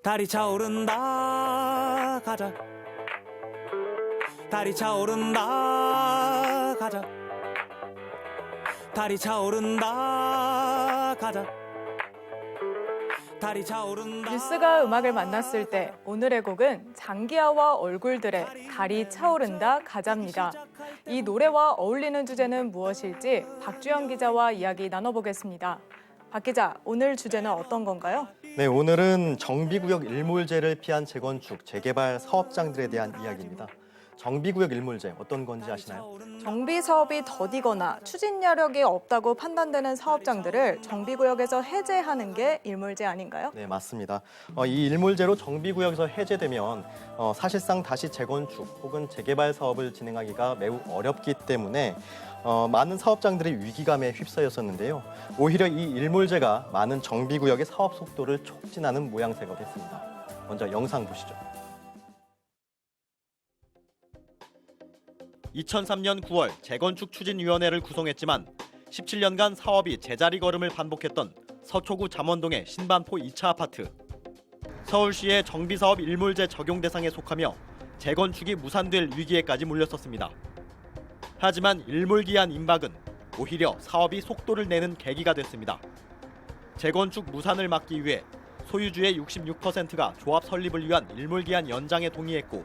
달이 차오른다 가자. 달이 차오른다 가자. 달이 차오른다 가자. 달이 차오른다. 뉴스가 음악을 만났을 때 오늘의 곡은 장기하와 얼굴들의 달이 차오른다 가자입니다. 이 노래와 어울리는 주제는 무엇일지 박주영 기자와 이야기 나눠보겠습니다. 박 기자, 오늘 주제는 어떤 건가요? 네, 오늘은 정비구역 일몰제를 피한 재건축, 재개발 사업장들에 대한 이야기입니다. 정비구역 일몰제 어떤 건지 아시나요? 정비 사업이 더디거나 추진 여력이 없다고 판단되는 사업장들을 정비구역에서 해제하는 게 일몰제 아닌가요? 네, 맞습니다. 이 일몰제로 정비구역에서 해제되면 사실상 다시 재건축 혹은 재개발 사업을 진행하기가 매우 어렵기 때문에 많은 사업장들이 위기감에 휩싸였었는데요. 오히려 이 일몰제가 많은 정비구역의 사업 속도를 촉진하는 모양새가 됐습니다. 먼저 영상 보시죠. 2003년 9월 재건축 추진위원회를 구성했지만 17년간 사업이 제자리 걸음을 반복했던 서초구 잠원동의 신반포 2차 아파트. 서울시의 정비사업 일몰제 적용 대상에 속하며 재건축이 무산될 위기에까지 몰렸었습니다. 하지만 일몰기한 임박은 오히려 사업이 속도를 내는 계기가 됐습니다. 재건축 무산을 막기 위해 소유주의 66%가 조합 설립을 위한 일몰기한 연장에 동의했고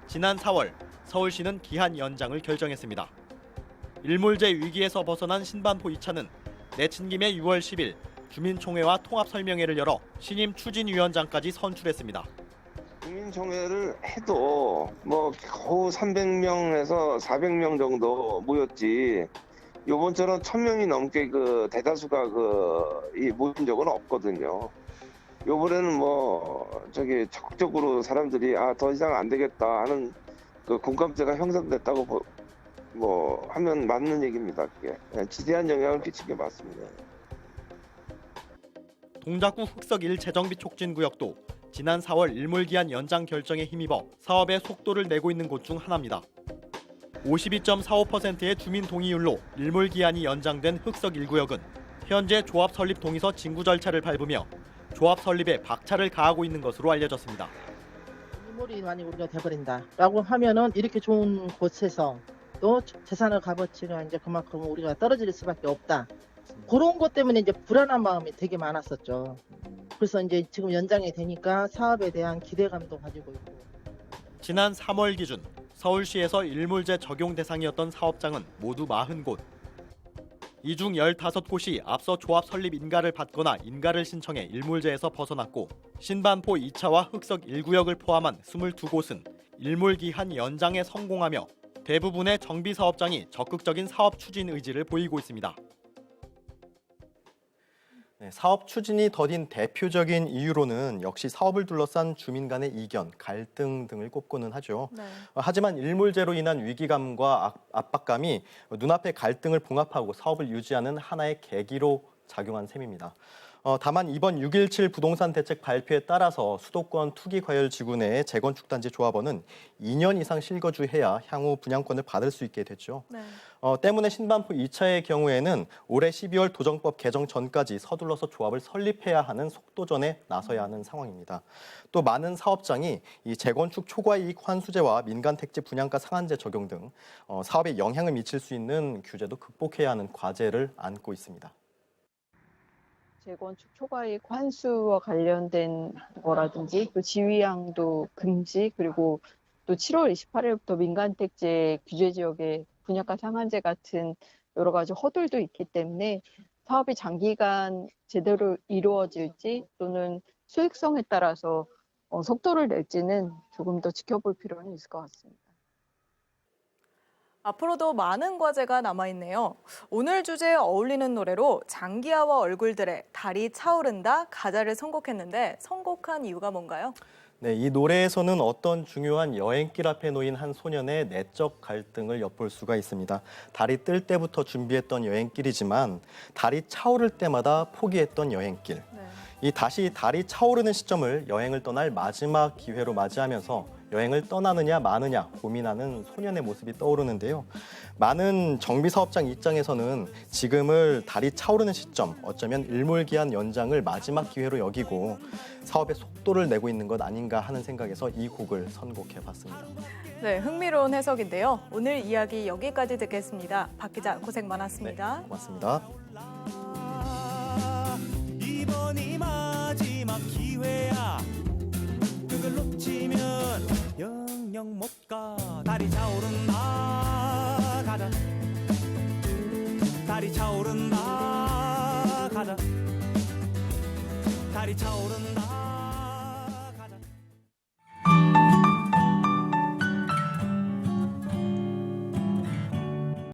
지난 4월 서울시는 기한 연장을 결정했습니다. 일몰제 위기에서 벗어난 신반포 2차는 내친 김에 6월 10일 주민총회와 통합설명회를 열어 신임 추진위원장까지 선출했습니다. 주민총회를 해도 겨우 300명에서 400명 정도 모였지 요번처럼 1000명이 넘게 대다수가 모인 적은 없거든요. 요번에는 적극적으로 사람들이 더 이상 안 되겠다 하는 공감대가 형성됐다고 하면 맞는 얘기입니다. 그게 지대한 영향을 끼친 게 맞습니다. 동작구 흑석 1 재정비 촉진구역도 지난 4월 일몰기한 연장 결정에 힘입어 사업의 속도를 내고 있는 곳 중 하나입니다. 52.45%의 주민 동의율로 일몰기한이 연장된 흑석 1구역은 현재 조합 설립 동의서 진구 절차를 밟으며 조합 설립에 박차를 가하고 있는 것으로 알려졌습니다. 일몰이 많이 우리가 돼버린다라고 하면은 이렇게 좋은 곳에서 또 재산의 값어치가 이제 그만큼 우리가 떨어질 수밖에 없다. 그런 것 때문에 이제 불안한 마음이 되게 많았었죠. 그래서 이제 지금 연장이 되니까 사업에 대한 기대감도 가지고 있고. 지난 3월 기준 서울시에서 일몰제 적용 대상이었던 사업장은 모두 40곳. 이 중 15곳이 앞서 조합 설립 인가를 받거나 인가를 신청해 일몰제에서 벗어났고 신반포 2차와 흑석 1구역을 포함한 22곳은 일몰기한 연장에 성공하며 대부분의 정비 사업장이 적극적인 사업 추진 의지를 보이고 있습니다. 네, 사업 추진이 더딘 대표적인 이유로는 역시 사업을 둘러싼 주민 간의 이견, 갈등 등을 꼽고는 하죠. 네. 하지만 일몰제로 인한 위기감과 압박감이 눈앞의 갈등을 봉합하고 사업을 유지하는 하나의 계기로 작용한 셈입니다. 다만 이번 6.17 부동산 대책 발표에 따라서 수도권 투기과열지구 내 재건축단지 조합원은 2년 이상 실거주해야 향후 분양권을 받을 수 있게 됐죠. 네. 때문에 신반포 2차의 경우에는 올해 12월 도정법 개정 전까지 서둘러서 조합을 설립해야 하는 속도전에 나서야 하는 상황입니다. 또 많은 사업장이 이 재건축 초과이익 환수제와 민간택지 분양가 상한제 적용 등 사업에 영향을 미칠 수 있는 규제도 극복해야 하는 과제를 안고 있습니다. 재건축 초과이익 환수와 관련된 거라든지 또 지위양도 금지 그리고 또 7월 28일부터 민간택지 규제 지역의 분양가 상한제 같은 여러 가지 허들도 있기 때문에 사업이 장기간 제대로 이루어질지 또는 수익성에 따라서 속도를 낼지는 조금 더 지켜볼 필요는 있을 것 같습니다. 앞으로도 많은 과제가 남아있네요. 오늘 주제에 어울리는 노래로 장기하와 얼굴들의 달이 차오른다 가자를 선곡했는데 선곡한 이유가 뭔가요? 네, 이 노래에서는 어떤 중요한 여행길 앞에 놓인 한 소년의 내적 갈등을 엿볼 수가 있습니다. 달이 뜰 때부터 준비했던 여행길이지만 달이 차오를 때마다 포기했던 여행길. 네. 이 다시 달이 차오르는 시점을 여행을 떠날 마지막 기회로 맞이하면서 여행을 떠나느냐 마느냐 고민하는 소년의 모습이 떠오르는데요. 많은 정비 사업장 입장에서는 지금을 달이 차오르는 시점, 어쩌면 일몰기한 연장을 마지막 기회로 여기고 사업의 속도를 내고 있는 것 아닌가 하는 생각에서 이 곡을 선곡해봤습니다. 네, 흥미로운 해석인데요. 오늘 이야기 여기까지 듣겠습니다. 박 기자 고생 많았습니다. 네, 고맙습니다. 이번이 마지막 기회야. 그걸 놓치면 영영 못 가. 달이 차오른다 가자. 달이 차오른다 가자. 달이 차오른다